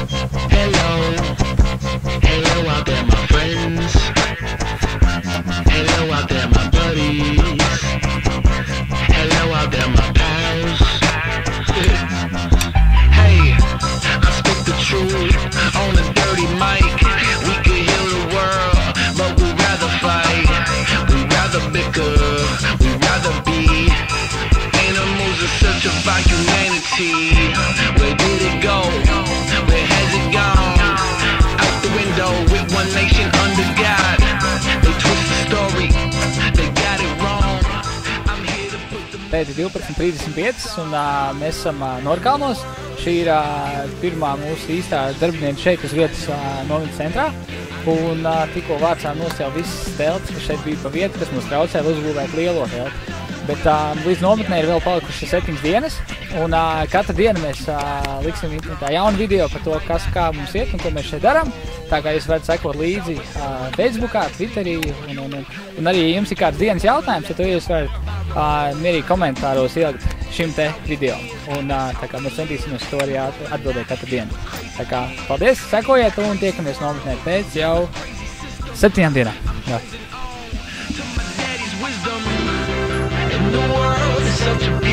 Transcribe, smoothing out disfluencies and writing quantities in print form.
Hello, hello out there, my friends. Hello out there, my buddies. Hello out there, my pals. Hey, I speak the truth on a dirty mic. We could heal the world, but we'd rather fight. We'd rather bicker, we'd rather be animals in search of our humanity. Where did it go? Where has it gone? Out the window with one nation under God. They twist the story, they got it wrong. I'm here to put the... Pēc 12:35 un mēs esam Norkalnos. Šī ir pirmā mūsu īstā darbinieca šeit uz vietas nometnes centrā. Un tikko vācām nost jau visas teltis, kas šeit bija pa vietu, kas mums traucēja uzbūvēt lielo telti. Bet līdz nometnē ir vēl palikuši 7 dienas, un katru dienu mēs liksim jaunu video par to, kas kā mums iet un ko mēs šeit darām. Tā kā jūs varat sekot līdzi Facebookā, Twitterī, un arī, ja jums ir kāds dienas jautājums, tad jūs varat mierīgi komentāros ielikt šim te video. Un tā kā mēs centīsimies to arī atbildēt katru dienu. Tā kā paldies, sekojiet un tiekamies nometnē pēc jau 7 dienām. Jā. The world is such a